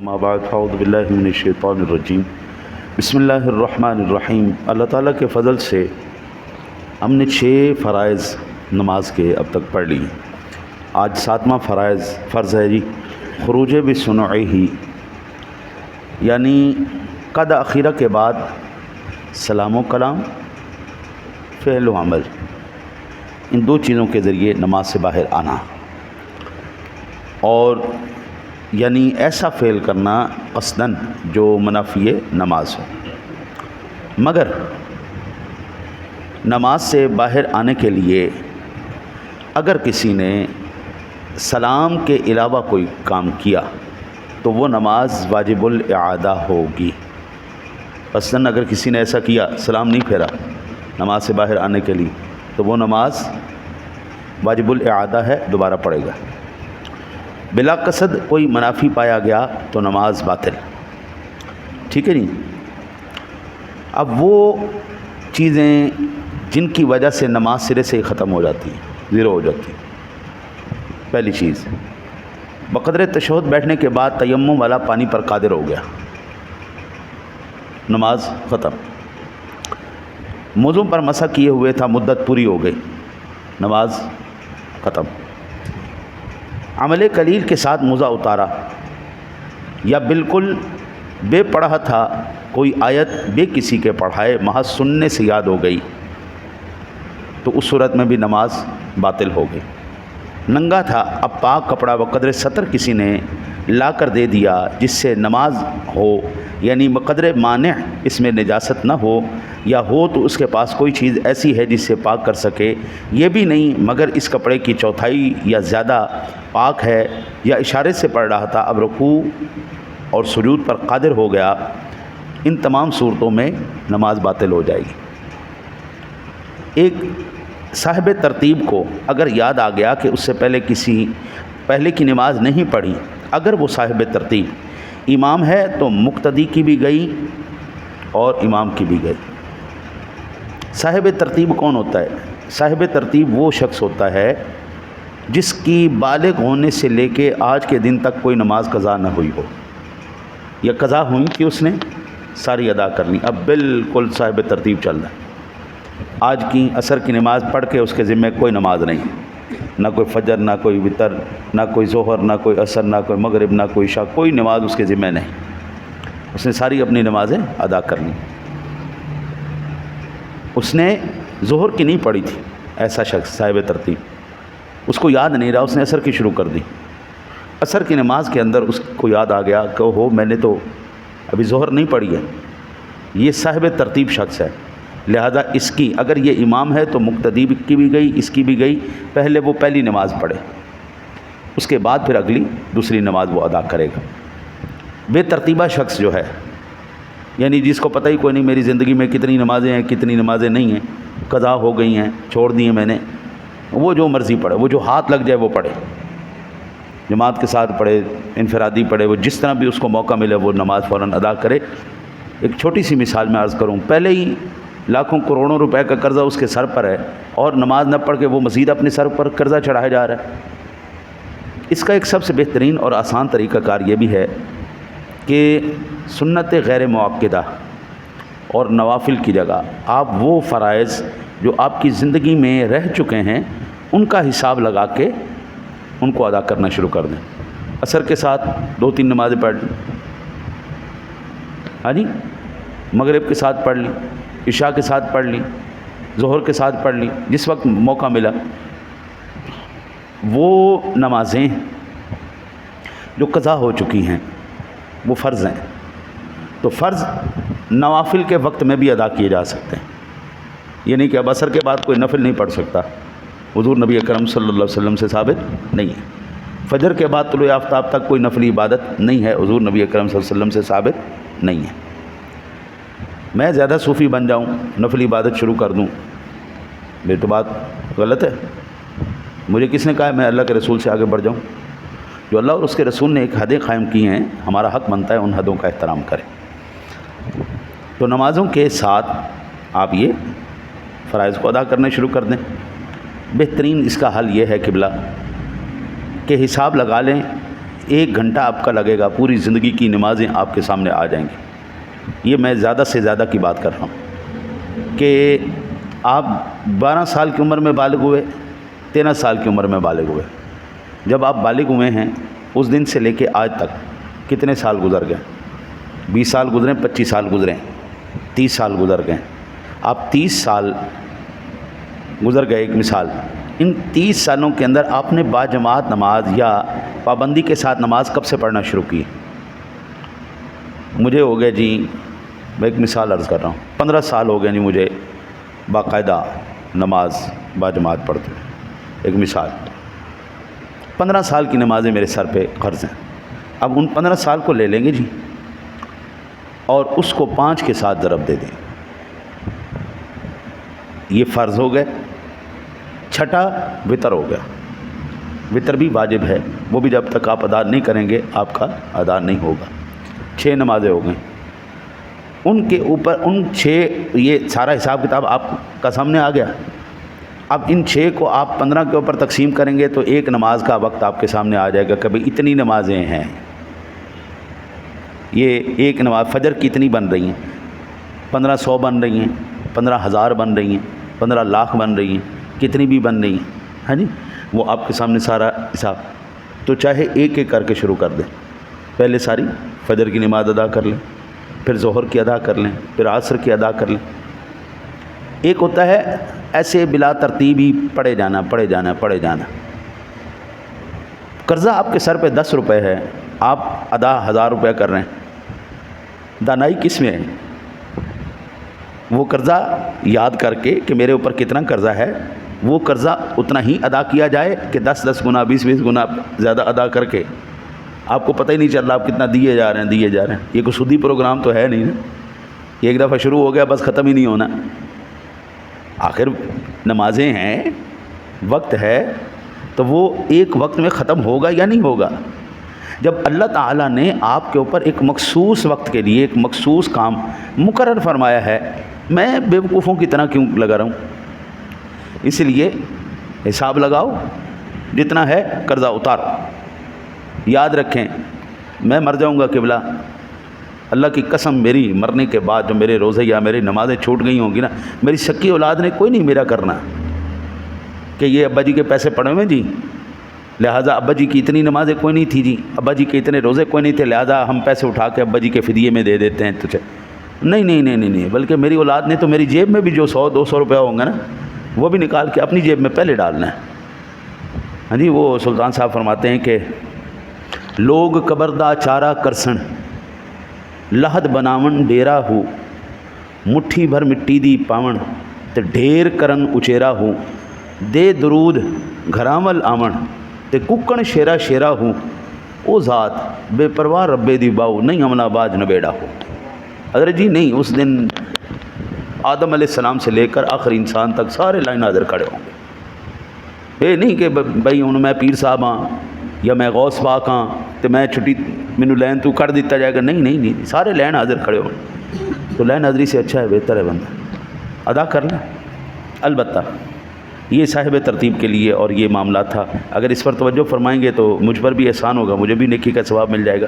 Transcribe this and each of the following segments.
ما بعد فاعوذ باللہ من الشیطان الرجیم بسم اللہ الرحمن الرحیم۔ اللہ تعالیٰ کے فضل سے ہم نے 6 فرائض نماز کے اب تک پڑھ لی۔ آج 7واں فرض ہے جی خروج بصنعہ، یعنی قد اخیرہ کے بعد سلام و کلام، فعل و عمل، ان 2 چیزوں کے ذریعے نماز سے باہر آنا، اور یعنی ایسا فعل کرنا قصداً جو منافی نماز ہو۔ مگر نماز سے باہر آنے کے لیے اگر کسی نے سلام کے علاوہ کوئی کام کیا تو وہ نماز واجب الاعادہ ہوگی۔ قصداً اگر کسی نے ایسا کیا، سلام نہیں پھیرا نماز سے باہر آنے کے لیے، تو وہ نماز واجب الاعادہ ہے، دوبارہ پڑھے گا۔ بلا قصد کوئی منافی پایا گیا تو نماز باطل، ٹھیک ہے نہیں۔ اب وہ چیزیں جن کی وجہ سے نماز سرے سے ہی ختم ہو جاتی ہے، زیرو ہو جاتی ہے۔ پہلی چیز، بقدر تشہد بیٹھنے کے بعد تیمم والا پانی پر قادر ہو گیا، نماز ختم۔ موضوع پر مسح کیے ہوئے تھا، مدت پوری ہو گئی، نماز ختم۔ عمل قلیل کے ساتھ موزہ اتارا، یا بالکل بے پڑھا تھا، کوئی آیت بے کسی کے پڑھائے محض سننے سے یاد ہو گئی، تو اس صورت میں بھی نماز باطل ہو گئی۔ ننگا تھا، اب پاک کپڑا بقدر سطر کسی نے لا کر دے دیا جس سے نماز ہو، یعنی بقدر مانع اس میں نجاست نہ ہو، یا ہو تو اس کے پاس کوئی چیز ایسی ہے جس سے پاک کر سکے، یہ بھی نہیں مگر اس کپڑے کی چوتھائی یا زیادہ پاک ہے، یا اشارے سے پڑھ رہا تھا، اب رکوع اور سجود پر قادر ہو گیا، ان تمام صورتوں میں نماز باطل ہو جائے گی۔ ایک صاحب ترتیب کو اگر یاد آ گیا کہ اس سے پہلے کی نماز نہیں پڑھی، اگر وہ صاحب ترتیب امام ہے تو مقتدی کی بھی گئی اور امام کی بھی گئی۔ صاحب ترتیب کون ہوتا ہے؟ صاحب ترتیب وہ شخص ہوتا ہے جس کی بالغ ہونے سے لے کے آج کے دن تک کوئی نماز قضا نہ ہوئی ہو، یا قضا ہوئی کہ اس نے ساری ادا کرنی، اب بالکل صاحب ترتیب چل رہا ہے۔ آج کی عصر کی نماز پڑھ کے اس کے ذمے کوئی نماز نہیں، نہ کوئی فجر، نہ کوئی وتر، نہ کوئی ظہر، نہ کوئی عصر، نہ کوئی مغرب، نہ کوئی عشاء، کوئی نماز اس کے ذمے نہیں، اس نے ساری اپنی نمازیں ادا کرنی۔ اس نے ظہر کی نہیں پڑھی تھی، ایسا شخص صاحب ترتیب، اس کو یاد نہیں رہا، اس نے عصر کی شروع کر دی۔ عصر کی نماز کے اندر اس کو یاد آ گیا کہ ہو میں نے تو ابھی ظہر نہیں پڑھی ہے، یہ صاحب ترتیب شخص ہے، لہذا اس کی اگر یہ امام ہے تو مقتدی کی بھی گئی، اس کی بھی گئی، پہلے وہ پہلی نماز پڑھے، اس کے بعد پھر اگلی دوسری نماز وہ ادا کرے گا۔ بے ترتیبہ شخص جو ہے، یعنی جس کو پتہ ہی کوئی نہیں میری زندگی میں کتنی نمازیں ہیں کتنی نمازیں نہیں ہیں، قضا ہو گئی ہیں، چھوڑ دی ہیں میں نے، وہ جو مرضی پڑھے، وہ جو ہاتھ لگ جائے وہ پڑھے، جماعت کے ساتھ پڑھے، انفرادی پڑھے، وہ جس طرح بھی اس کو موقع ملے وہ نماز فوراً ادا کرے۔ ایک چھوٹی سی مثال میں عرض کروں، پہلے ہی لاکھوں کروڑوں روپے کا قرضہ اس کے سر پر ہے، اور نماز نہ پڑھ کے وہ مزید اپنے سر پر قرضہ چڑھایا جا رہا ہے۔ اس کا ایک سب سے بہترین اور آسان طریقہ کار یہ بھی ہے کہ سنت غیر معقدہ اور نوافل کی جگہ آپ وہ فرائض جو آپ کی زندگی میں رہ چکے ہیں ان کا حساب لگا کے ان کو ادا کرنا شروع کر دیں۔ عصر کے ساتھ 2-3 نمازیں پڑھ لی، ہاں جی، مغرب کے ساتھ پڑھ لی، عشاء کے ساتھ پڑھ لی، ظہر کے ساتھ پڑھ لی، جس وقت موقع ملا۔ وہ نمازیں جو قضا ہو چکی ہیں وہ فرض ہیں، تو فرض نوافل کے وقت میں بھی ادا کیے جا سکتے ہیں، یہ نہیں کہ اب عصر کے بعد کوئی نفل نہیں پڑھ سکتا، حضور نبی اکرم صلی اللہ علیہ وسلم سے ثابت نہیں ہے۔ فجر کے بعد طلوع آفتاب تک کوئی نفلی عبادت نہیں ہے، حضور نبی اکرم صلی اللہ علیہ وسلم سے ثابت نہیں ہے۔ میں زیادہ صوفی بن جاؤں، نفلی عبادت شروع کر دوں، یہ تو بات غلط ہے۔ مجھے کس نے کہا ہے میں اللہ کے رسول سے آگے بڑھ جاؤں؟ جو اللہ اور اس کے رسول نے ایک حدیں قائم کی ہیں، ہمارا حق بنتا ہے ان حدوں کا احترام کریں۔ تو نمازوں کے ساتھ آپ یہ فرائض کو ادا کرنے شروع کر دیں۔ بہترین اس کا حل یہ ہے قبلہ کہ حساب لگا لیں 1 گھنٹہ آپ کا لگے گا، پوری زندگی کی نمازیں آپ کے سامنے آ جائیں گی۔ یہ میں زیادہ سے زیادہ کی بات کر رہا ہوں کہ آپ 12 سال کی عمر میں بالغ ہوئے، 13 سال کی عمر میں بالغ ہوئے، جب آپ بالغ ہوئے ہیں اس دن سے لے کے آج تک کتنے سال گزر گئے؟ 20 سال گزرے، 25 سال گزرے، 30 سال گزر گئے۔ آپ 30 سال گزر گئے، ایک مثال، ان 30 سالوں کے اندر آپ نے باجماعت نماز یا پابندی کے ساتھ نماز کب سے پڑھنا شروع کی؟ مجھے ہو گئے جی، میں ایک مثال عرض کر رہا ہوں، 15 سال ہو گئے جی مجھے باقاعدہ نماز باجماعت پڑھتے ہیں۔ ایک مثال، 15 سال کی نمازیں میرے سر پہ قرض ہیں۔ اب ان 15 سال کو لے لیں گے جی اور اس کو 5 کے ساتھ ضرب دے دیں، یہ فرض ہو گئے۔ چھٹا وتر ہو گیا، وتر بھی واجب ہے، وہ بھی جب تک آپ ادا نہیں کریں گے آپ کا ادا نہیں ہوگا۔ 6 نمازیں ہو گئیں، ان کے اوپر ان 6، یہ سارا حساب کتاب آپ کا سامنے آ گیا۔ اب ان 6 کو آپ 15 کے اوپر تقسیم کریں گے تو ایک نماز کا وقت آپ کے سامنے آ جائے گا کہ بھئی اتنی نمازیں ہیں، یہ ایک نماز فجر کی اتنی بن رہی ہیں، 1500 بن رہی ہیں، 15000 بن رہی ہیں، 15 لاکھ بن رہی ہیں، کتنی بھی بن رہی ہیں، ہاں جی، وہ آپ کے سامنے سارا حساب۔ تو چاہے ایک ایک کر کے شروع کر دیں، پہلے ساری فجر کی نماز ادا کر لیں، پھر ظہر کی ادا کر لیں، پھر عصر کی ادا کر لیں۔ ایک ہوتا ہے ایسے بلا ترتیب ہی پڑھے جانا پڑھے جانا پڑھے جانا۔ قرضہ آپ کے سر پہ 10 روپے ہے، آپ ادا 1000 روپے کر رہے ہیں، دانائی کس میں ہے؟ وہ قرضہ یاد کر کے کہ میرے اوپر کتنا قرضہ ہے، وہ قرضہ اتنا ہی ادا کیا جائے کہ 10 گنا 20 گنا زیادہ ادا کر کے آپ کو پتہ ہی نہیں چل رہا آپ کتنا دیے جا رہے ہیں۔ یہ کوئی سودی پروگرام تو ہے نہیں نا، یہ ایک دفعہ شروع ہو گیا بس ختم ہی نہیں ہونا۔ آخر نمازیں ہیں، وقت ہے، تو وہ ایک وقت میں ختم ہوگا یا نہیں ہوگا؟ جب اللہ تعالیٰ نے آپ کے اوپر ایک مخصوص وقت کے لیے ایک مخصوص کام مقرر فرمایا ہے، میں بے وقوفوں کی طرح کیوں لگا رہا ہوں؟ اس لیے حساب لگاؤ، جتنا ہے قرضہ اتارو۔ یاد رکھیں، میں مر جاؤں گا قبلہ، اللہ کی قسم میری مرنے کے بعد جو میرے روزے یا میری نمازیں چھوٹ گئی ہوں گی نا، میری شکی اولاد نے کوئی نہیں میرا کرنا کہ یہ ابا جی کے پیسے پڑے ہوئے جی، لہٰذا ابا جی کی اتنی نمازیں کوئی نہیں تھی جی، ابا جی کے اتنے روزے کوئی نہیں تھے، لہٰذا ہم پیسے اٹھا کے ابا جی کے فدیے میں دے دیتے ہیں تجھے۔ نہیں، بلکہ میری اولاد نے تو میری جیب میں بھی جو 100-200 روپیہ ہوں گا نا، وہ بھی نکال کے اپنی جیب میں پہلے ڈالنا ہے۔ ہاں جی، وہ سلطان صاحب فرماتے ہیں کہ لوگ قبردہ چارہ کرسن، لہد بناون ڈیرا ہو، مٹھی بھر مٹی دی پاون، تے ڈھیر کرن اچیرا ہو، دے درود گھراول آون، تے ککن شیرا شیرا ہوں، او ذات بے پرواہ ربے دی باؤ، نہیں عملہ باج نبیڑا ہو۔ حضرت جی نہیں، اس دن آدم علیہ السلام سے لے کر آخر انسان تک سارے لائن حاضر کھڑے ہوں گے۔ یہ نہیں کہ بھائی ہوں میں پیر صاحب ہاں یا میں غوث پاک ہاں تو میں چھٹی مینو لین تو کر دیتا جائے گا، نہیں، سارے لائن حاضر کھڑے ہوں۔ تو لائن حاضری سے اچھا ہے، بہتر ہے بندہ ادا کر لیں۔ البتہ یہ صاحب ترتیب کے لیے اور یہ معاملہ تھا، اگر اس پر توجہ فرمائیں گے تو مجھ پر بھی احسان ہوگا، مجھے بھی نیکی کا ثواب مل جائے گا۔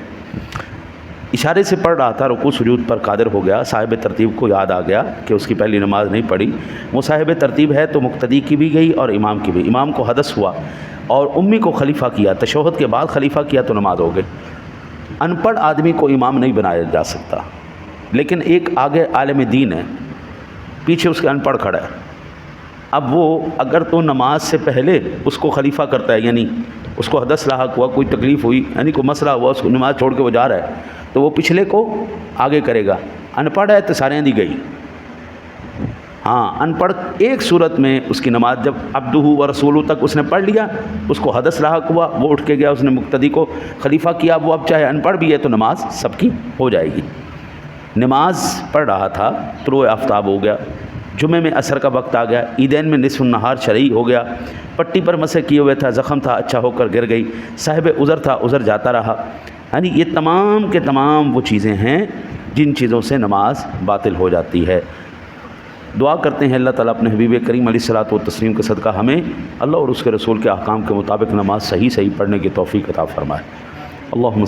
اشارے سے پڑھ رہا تھا، رکوع سجود پر قادر ہو گیا، صاحب ترتیب کو یاد آ گیا کہ اس کی پہلی نماز نہیں پڑھی۔ وہ صاحب ترتیب ہے تو مقتدی کی بھی گئی اور امام کی بھی۔ امام کو حدث ہوا اور امی کو خلیفہ کیا، تشہد کے بعد خلیفہ کیا تو نماز ہو گئی۔ ان پڑھ آدمی کو امام نہیں بنایا جا سکتا، لیکن ایک آگے عالم دین ہے، پیچھے اس کے ان پڑھ کھڑا ہے۔ اب وہ اگر تو نماز سے پہلے اس کو خلیفہ کرتا ہے، یعنی اس کو حدث لاحق ہوا، کوئی تکلیف ہوئی، یعنی کوئی مسئلہ ہوا، اس کو نماز چھوڑ کے وہ جا رہا ہے، تو وہ پچھلے کو آگے کرے گا۔ ان پڑھ ہے تو سارے دی گئی۔ ہاں، ان پڑھ ایک صورت میں اس کی نماز جب عبدہ و رسولہ تک اس نے پڑھ لیا، اس کو حدث لاحق ہوا، وہ اٹھ کے گیا، اس نے مقتدی کو خلیفہ کیا، وہ اب چاہے ان پڑھ بھی ہے تو نماز سب کی ہو جائے گی۔ نماز پڑھ رہا تھا، طلوع آفتاب ہو گیا، جمعے میں عصر کا وقت آ گیا، عیدین میں نصف النہار شرعی ہو گیا، پٹی پر مسح کیے ہوئے تھا، زخم تھا، اچھا ہو کر گر گئی، صاحب عذر تھا، عذر جاتا رہا۔ یعنی یہ تمام کے تمام وہ چیزیں ہیں جن چیزوں سے نماز باطل ہو جاتی ہے۔ دعا کرتے ہیں اللہ تعالیٰ اپنے حبیب کریم علیہ الصلوۃ والتسلیم کے صدقہ ہمیں اللہ اور اس کے رسول کے احکام کے مطابق نماز صحیح پڑھنے کی توفیق عطا فرمائے۔ اللہم